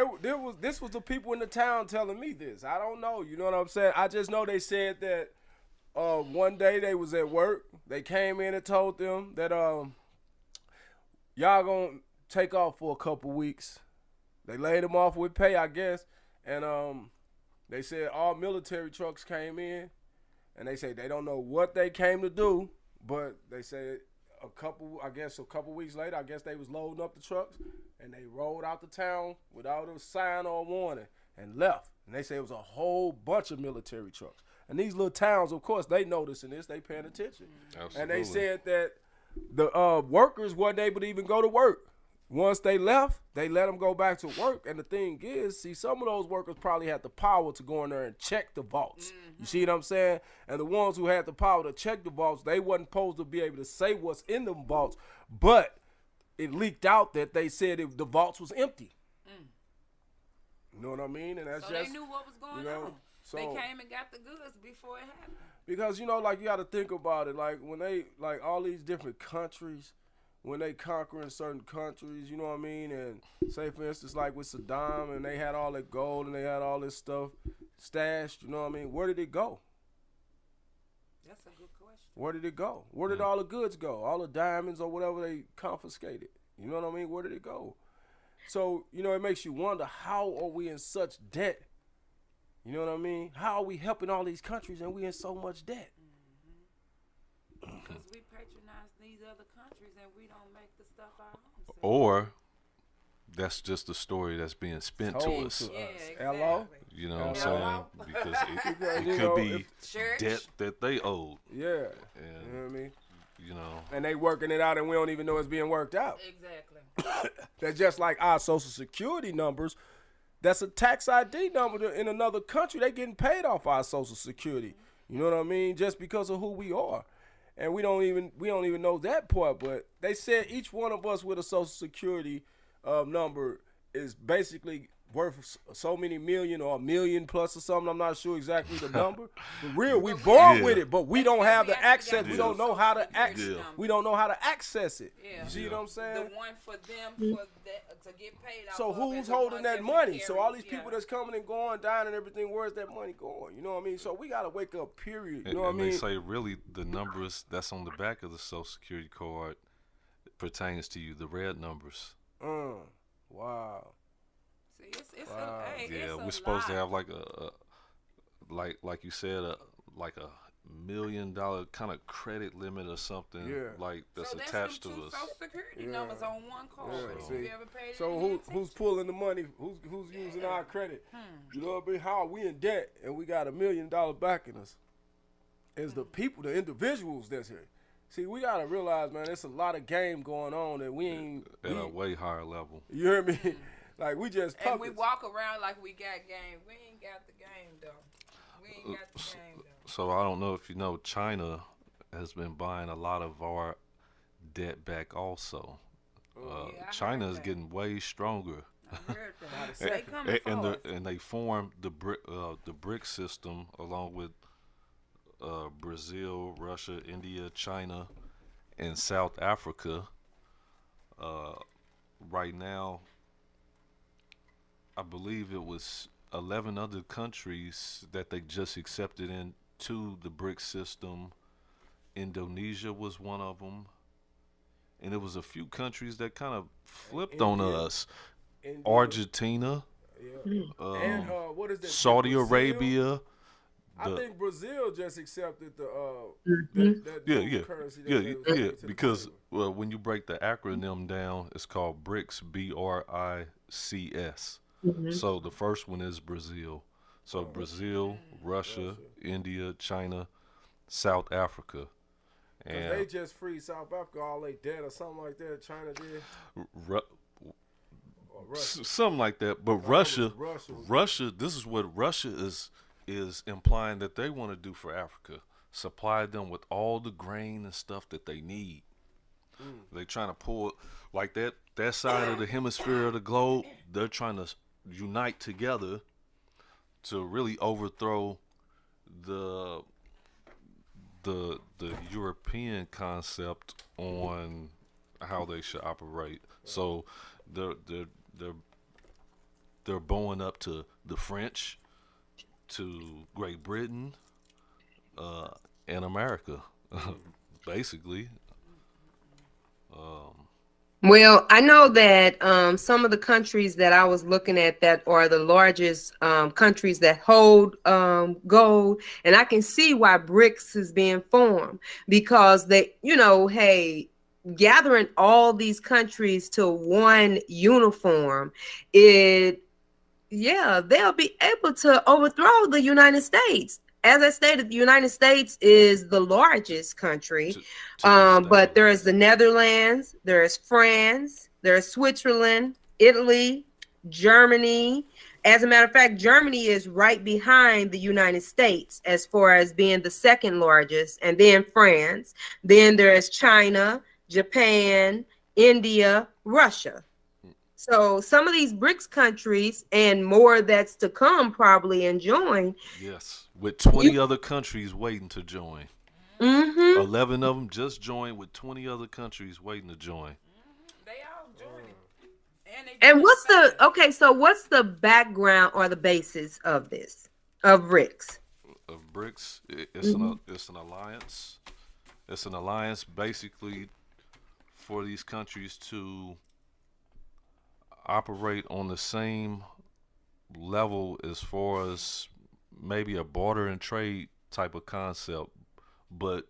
this was the people in the town telling me this. I don't know. You know what I'm saying? I just know they said that one day they was at work. They came in and told them that y'all gonna take off for a couple weeks. They laid them off with pay, I guess, and they said all military trucks came in, and they say they don't know what they came to do, but they said a couple weeks later, I guess they was loading up the trucks, and they rolled out the town without a sign or warning and left. And they say it was a whole bunch of military trucks. And these little towns, of course, they noticing this, they paying attention. Absolutely. And they said that the workers wasn't able to even go to work. Once they left, they let them go back to work. And the thing is, see, some of those workers probably had the power to go in there and check the vaults. You see what I'm saying? And the ones who had the power to check the vaults, they wasn't supposed to be able to say what's in them vaults. But it leaked out that they said the vaults was empty. You know what I mean? And that's So just, they knew what was going on. So, They came and got the goods before it happened. because, you know, like, you got to think about it. Like, when they, like, all these different countries, when they conquering certain countries, you know what I mean? And say, for instance, like with Saddam, and they had all that gold and they had all this stuff stashed, you know what I mean? Where did it go? That's a good question. Where did it go? Where did all the goods go? All the diamonds or whatever they confiscated. You know what I mean? Where did it go? So, you know, it makes you wonder, how are we in such debt? You know what I mean? How are we helping all these countries and we in so much debt? Because we patronize these other countries and we don't make the stuff our own. Or that's just the story that's being spent to Told us. to us. Yeah, Hello? exactly. You know what I'm Hello? saying? Because it You could know, be Church. debt that they owed. Yeah. And, You know what I mean? you know. And they working it out and we don't even know it's being worked out. Exactly. That's just like our social security numbers. That's a tax ID number in another country. They getting paid off our social security. You know what I mean? Just because of who we are. And we don't even know that part. But they said each one of us with a social security number is basically worth so many million or a million plus or something. I'm not sure exactly the number. For real, we born with it, but we don't have the access. We don't know how to access. We don't know how to access it. Yeah. You see what I'm saying? The one for them for that, to get paid off. So of who's and the holding ones that we money? So carry. all these people that's coming and going, dying and everything, where's that money going? You know what I mean? So we gotta wake up, period. You know what I mean? They say really the numbers that's on the back of the social security card pertains to you, the red numbers. Wow. See, it's Wow. a, hey, Yeah, it's we're a supposed to lot. have like a like you said, like $1 million kind of credit limit or something. Yeah. Like that's So attached them to two us. Social security Yeah. numbers on one card. Yeah, Have see. you ever paid So any who's attention? pulling the money? Who's using our credit? You know what I mean? How are we in debt and we got $1 million backing us? It's the people, the individuals that's here. See, we gotta realize, man, there's a lot of game going on that we ain't. At a way higher level. You hear me? Like we just And we puppets. walk around like we got game. We ain't got the game though. We ain't got the game though. So I don't know if you know, China has been buying a lot of our debt back also. Yeah, I China heard is that. getting way stronger. I heard that. They coming forward. And they formed the BRICS system along with Brazil, Russia, India, China, and South Africa. Right now, I believe it was 11 other countries that they just accepted into the BRICS system. Indonesia was one of them. And it was a few countries that kind of flipped on India. us. India. Argentina, Yeah. And what is that? Saudi Brazil? Arabia. I think Brazil just accepted the that Yeah, new yeah, currency. That yeah, they was yeah. bringing to the Because table. when you break the acronym down, it's called BRICS, BRICS. So the first one is Brazil. So Brazil, Russia, India, China, South Africa, 'Cause and they just freed South Africa all they dead or something like that. China did. Or Russia. something like that. But Russia. Russia, this is what Russia is implying that they want to do for Africa. Supply them with all the grain and stuff that they need. They're trying to pull like that side of the hemisphere of the globe. They're trying to unite together to really overthrow the European concept on how they should operate. So they're bowing up to the French, to Great Britain, and America, basically. Well, I know that some of the countries that I was looking at that are the largest countries that hold gold, and I can see why BRICS is being formed because they, hey, gathering all these countries to one uniform, they'll be able to overthrow the United States. As I stated, the United States is the largest country, but there is the Netherlands, there is France, there is Switzerland, Italy, Germany. As a matter of fact, Germany is right behind the United States as far as being the second largest, and then France. Then there is China, Japan, India, Russia. So some of these BRICS countries and more that's to come probably and join. Yes, with 20 other countries waiting to join. 11 of them just joined with 20 other countries waiting to join. They all joining. And so what's the background or the basis of this, of BRICS? Of BRICS, it's an alliance. It's an alliance basically for these countries to operate on the same level as far as maybe a barter and trade type of concept, but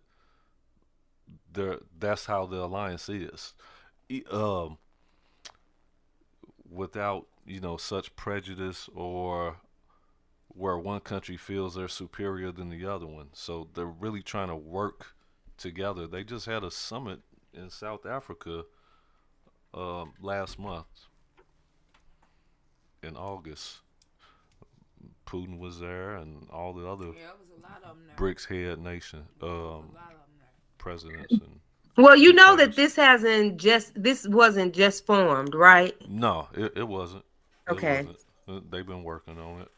that's how the alliance is. E- Without such prejudice or where one country feels they're superior than the other one. So they're really trying to work together. They just had a summit in South Africa last month in August. Putin was there and all the other Yeah, it was a lot of them there. BRICS head nation A lot of them there. presidents and Well, you know that dictators. this wasn't just formed, right? No, it wasn't. Okay. It wasn't. They've been working on it.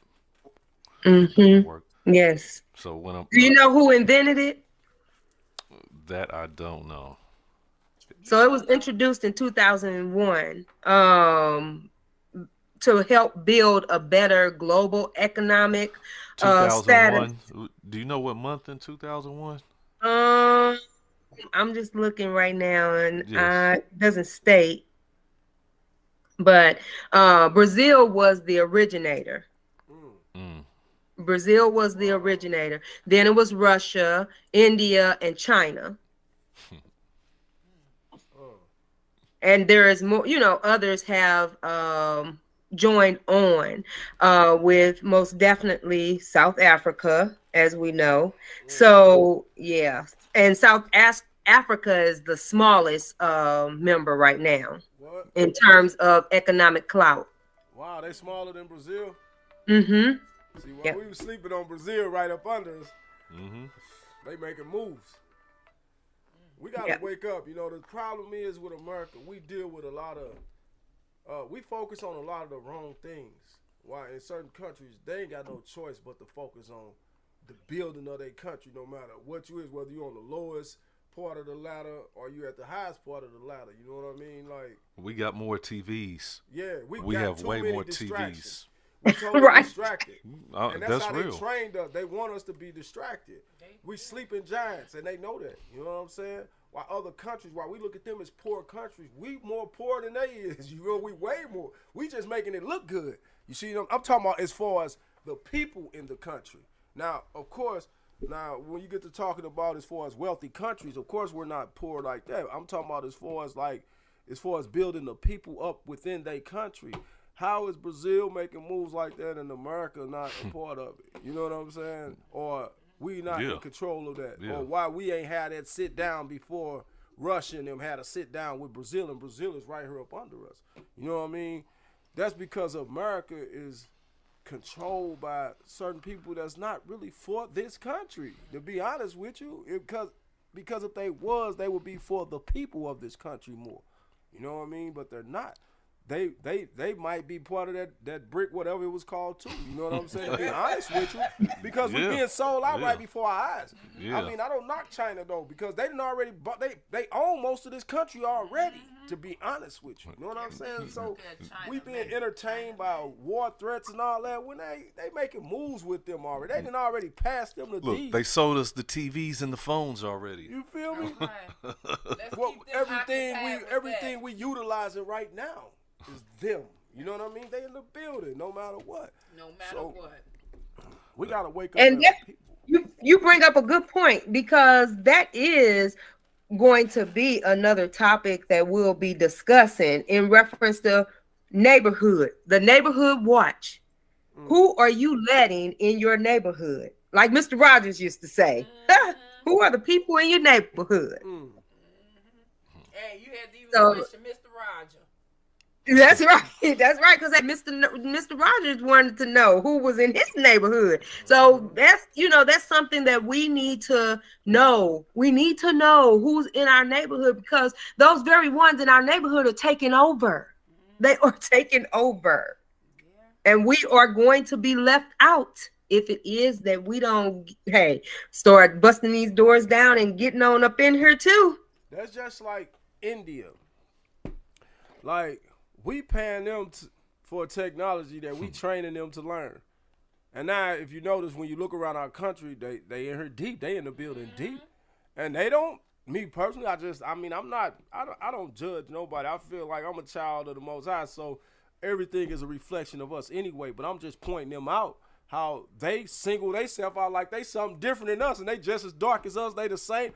Mm-hmm. Work. Yes. So when I'm Do you know who invented it? that I don't know. So it was introduced in 2001 to help build a better global economic status. 2001. Do you know what month in 2001? I'm just looking right now, and Yes. it doesn't state. But Brazil was the originator. Mm. Brazil was the originator. Then it was Russia, India, and China. And there is more, others have joined on with most definitely South Africa, as we know. So, yeah. And South Africa is the smallest member right now in terms of economic clout. Wow, they smaller than Brazil? Mm-hmm. See, while we were sleeping on Brazil right up under us, they making moves. We got to wake up. The problem is with America, we deal with a lot of, we focus on a lot of the wrong things. Why in certain countries, they ain't got no choice but to focus on the building of their country, no matter what you is, whether you're on the lowest part of the ladder or you at the highest part of the ladder. You know what I mean? Like, we got more TVs. Yeah, we got have way more TVs. TVs. We totally distracted. And that's how real. They trained us. They want us to be distracted. We sleeping giants, and they know that. You know what I'm saying? While other countries, while we look at them as poor countries, we more poor than they is. We way more. We just making it look good. You see, I'm talking about as far as the people in the country. Now, of course, when you get to talking about as far as wealthy countries, of course we're not poor like that. I'm talking about as far as building the people up within their country. How is Brazil making moves like that and America not a part of it? You know what I'm saying? Or we not in control of that? Yeah. Or why we ain't had that sit down before Russia and them had a sit down with Brazil, and Brazil is right here up under us. You know what I mean? That's because America is controlled by certain people that's not really for this country. To be honest with you, because if they was, they would be for the people of this country more. You know what I mean? But they're not. They might be part of that brick, whatever it was called, too. You know what I'm saying? To be honest with you, because we're being sold out right before our eyes. Yeah. I mean, I don't knock China though, because they didn't already, they own most of this country already. To be honest with you, you know what I'm saying? So we being entertained by war threats and all that when they making moves with them already. They didn't already pass them the deed. They sold us the TVs and the phones already. You feel me? Well, everything we utilizing right now is them. You know what I mean? They in the building, no matter what. No matter what. We gotta wake up. And you bring up a good point, because that is going to be another topic that we'll be discussing in reference to the neighborhood watch. Who are you letting in your neighborhood? Like Mr. Rogers used to say, who are the people in your neighborhood? Hey, you had to even question Mr. Rogers. That's right. That's right. Because Mr. Rogers wanted to know who was in his neighborhood. So that's something that we need to know. We need to know who's in our neighborhood, because those very ones in our neighborhood are taking over. They are taking over. And we are going to be left out if it is that we don't, start busting these doors down and getting on up in here too. That's just like India. Like, we paying them for technology that we training them to learn. And now, if you notice, when you look around our country, they in here deep. They in the building deep. And they don't, me personally, I don't judge nobody. I feel like I'm a child of the Most High, so everything is a reflection of us anyway. But I'm just pointing them out how they single themselves out like they something different than us, and they just as dark as us. They the same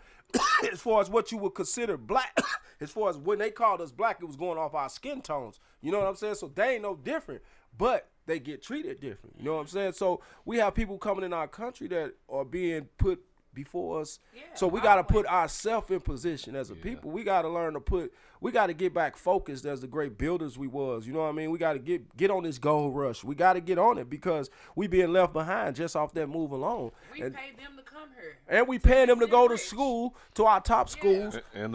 as far as what you would consider black. As far as when they called us black, it was going off our skin tones. You know what I'm saying? So they ain't no different, but they get treated different. You know what I'm saying? So we have people coming in our country that are being put before us. Yeah, so we got to put ourselves in position as a people. We got to learn to we got to get back focused as the great builders we was. You know what I mean? We got to get on this gold rush. We got to get on it because we being left behind just off that move alone. We pay them to come here. And we paying them to go to school, to our top schools. And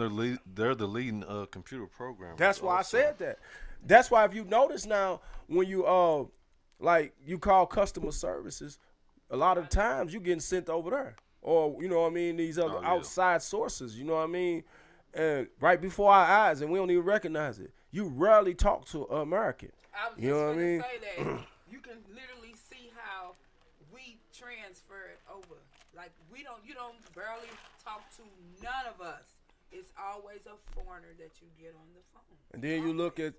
they're the leading computer programmers. That's why also. I said that. That's why if you notice now, when you like you call customer services, a lot of times you getting sent over there. Or, you know what I mean, these other outside sources, you know what I mean? And right before our eyes, and we don't even recognize it. You rarely talk to an American. I was just going to say that. You can literally see how we transfer it over. Like, you don't barely talk to none of us. It's always a foreigner that you get on the phone. And then you look at,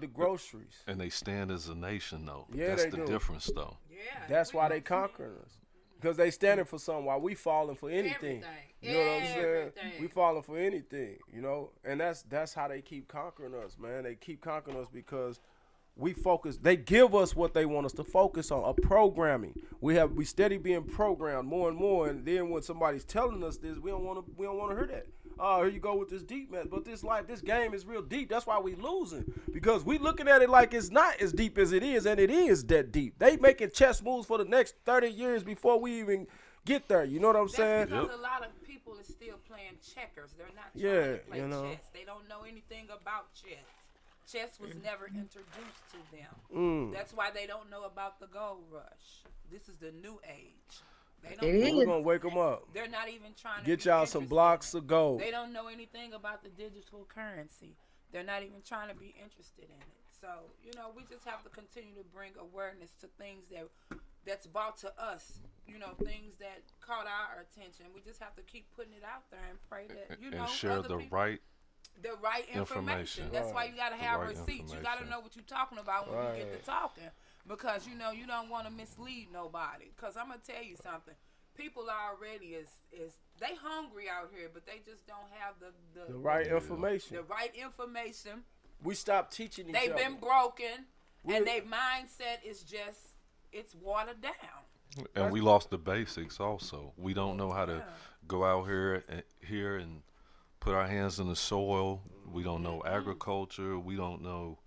the groceries. And they stand as a nation, though. Yeah, that's they the difference, though. Yeah. That's why they conquering us. Because they standing for something while we falling for anything. You know what I'm saying? We falling for anything, you know? And that's how they keep conquering us, man. They keep conquering us because we focus. They give us what they want us to focus on, a programming. We steady being programmed more and more, and then when somebody's telling us this, we don't want to hear that. Oh, here you go with this deep man. But this game is real deep. That's why we losing. Because we looking at it like it's not as deep as it is, and it is that deep. They making chess moves for the next 30 years before we even get there. You know what I'm saying? Because a lot of people are still playing checkers. They're not trying to play chess. They don't know anything about chess. Chess was never introduced to them. That's why they don't know about the gold rush. This is the new age. We're going to wake them up. They're not even trying to get y'all some blocks of gold. They don't know anything about the digital currency. They're not even trying to be interested in it. So, we just have to continue to bring awareness to things that's brought to us, things that caught our attention. We just have to keep putting it out there and pray that, and share the right information. That's why you got to have receipts. You got to know what you're talking about when you get to talking. Because, you don't want to mislead nobody. Because I'm going to tell you something. People already they hungry out here, but they just don't have the right information. The right information. We stopped teaching each other. They've been broken, and their mindset is it's watered down. And we lost the basics also. We don't know how to go out here and put our hands in the soil. We don't know agriculture. We don't know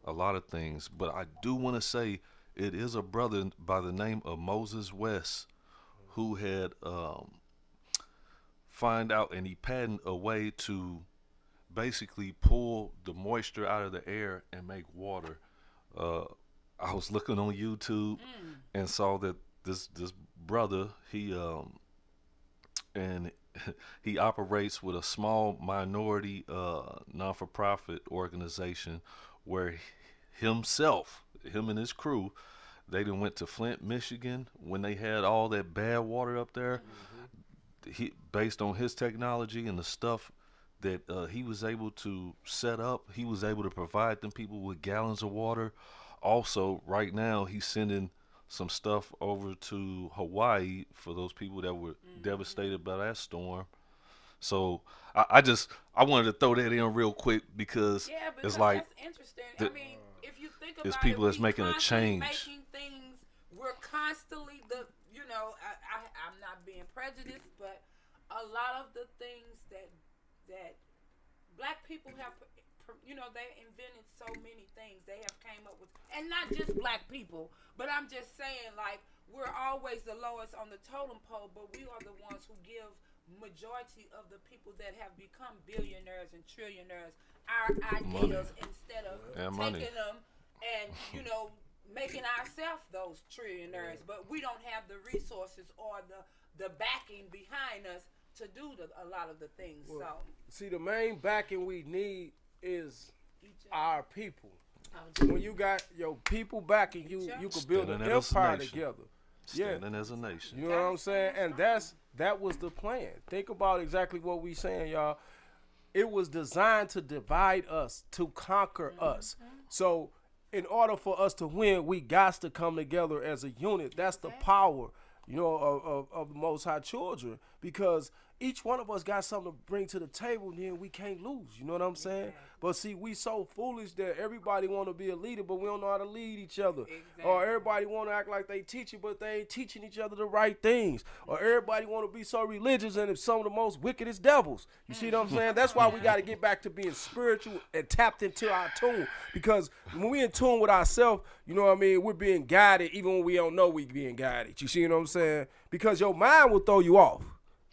a lot of things, but I do want to say it is a brother by the name of Moses West who had find out, and he patented a way to basically pull the moisture out of the air and make water. I was looking on YouTube and saw that this brother, he operates with a small minority non-for-profit organization where him and his crew, they done went to Flint, Michigan when they had all that bad water up there. He, based on his technology and the stuff that he was able to set up, he was able to provide them people with gallons of water. Also, right now, he's sending some stuff over to Hawaii for those people that were devastated by that storm. So I wanted to throw that in real quick because it's like that's interesting. I mean, if you think about it's people that's making a change. We're constantly I'm not being prejudiced, but a lot of the things that black people have, they invented so many things they have came up with, and not just black people, but I'm just saying, like, we're always the lowest on the totem pole, but we are the ones who give majority of the people that have become billionaires and trillionaires our ideas instead of taking them and making ourselves those trillionaires. But we don't have the resources or the backing behind us to do a lot of the things. Well, see, the main backing we need is our people. When you got your people backing you, you can build an empire together. Standing as a nation. You know what I'm saying? And that was the plan. Think about exactly what we saying, y'all. It was designed to divide us, to conquer us. So in order for us to win, we got to come together as a unit. That's the power, of the Most High children, because each one of us got something to bring to the table, and then we can't lose. You know what I'm saying? But see, we so foolish that everybody want to be a leader, but we don't know how to lead each other. Or everybody want to act like they teaching, but they ain't teaching each other the right things. Or everybody want to be so religious, and it's some of the most wickedest devils. You see what I'm saying? That's why we got to get back to being spiritual and tapped into our tune. Because when we in tune with ourselves, you know what I mean, we're being guided even when we don't know we being guided. You see what I'm saying? Because your mind will throw you off.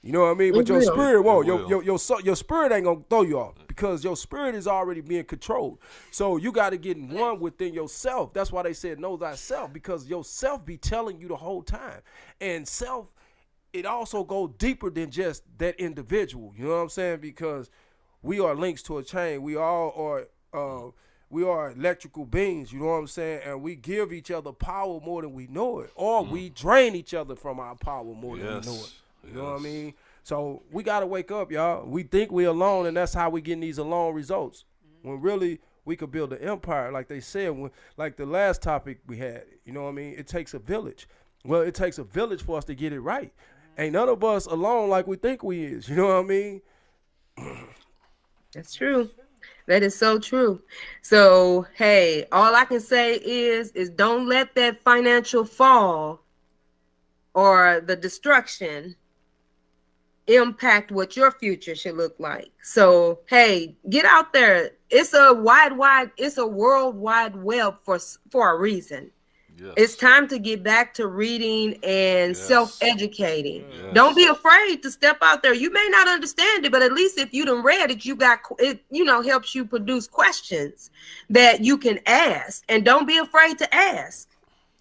You know what I mean? But your spirit won't. Your spirit ain't going to throw you off because your spirit is already being controlled. So you got to get in one within yourself. That's why they said know thyself, because yourself be telling you the whole time. And self, it also goes deeper than just that individual. You know what I'm saying? Because we are links to a chain. We all are electrical beings, you know what I'm saying? And we give each other power more than we know it. Or we drain each other from our power more than we know it. You know what I mean? So we got to wake up, y'all. We think we're alone, and that's how we getting these alone results. When really we could build an empire, like they said, like the last topic we had. You know what I mean? It takes a village. Well, it takes a village for us to get it right. Ain't none of us alone like we think we is. You know what I mean? That's true. That is so true. So, hey, all I can say is don't let that financial fall or the destruction impact what your future should look like. So, hey, get out there. It's a world wide web for a reason. Yes. It's time to get back to reading and self-educating. Yes. Don't be afraid to step out there. You may not understand it, but at least if you done read it, you got it, helps you produce questions that you can ask. And don't be afraid to ask.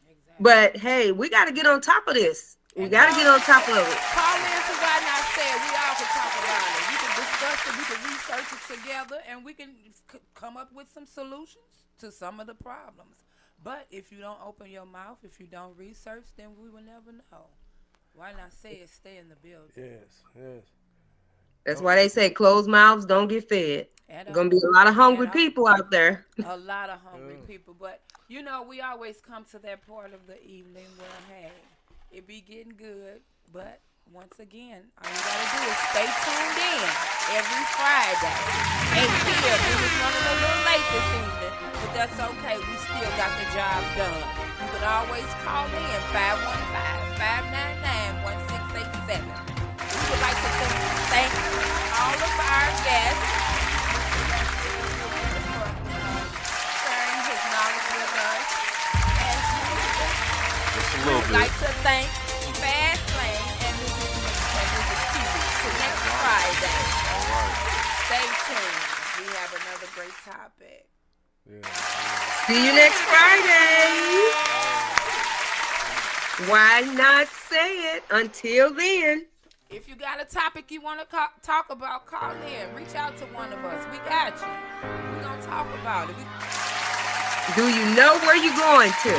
Exactly. But hey, we got to get on top of this. We got to get on top of it. Call in to what I said. We all can talk about it. We can discuss it. We can research it together, and we can come up with some solutions to some of the problems. But if you don't open your mouth, if you don't research, then we will never know. Why not say it? Stay in the building. Yes. That's why they say closed mouths don't get fed. There's going to be a lot of hungry people out there. A lot of hungry people. But, we always come to that part of the evening where, hey, it be getting good, but once again, all you gotta do is stay tuned in every Friday, 8 p.m. We was running a little late this evening, but that's okay. We still got the job done. You can always call in 515-599-1687. We would like to thank all of our guests for sharing his knowledge with us. We would like to thank Fast Lane and Mrs. Kiwi till next Friday. All right. Stay tuned. We have another great topic. See you next Friday. Why not say it? Until then. If you got a topic you want to talk about, call in. Reach out to one of us. We got you. We're going to talk about it. Do you know where you're going to?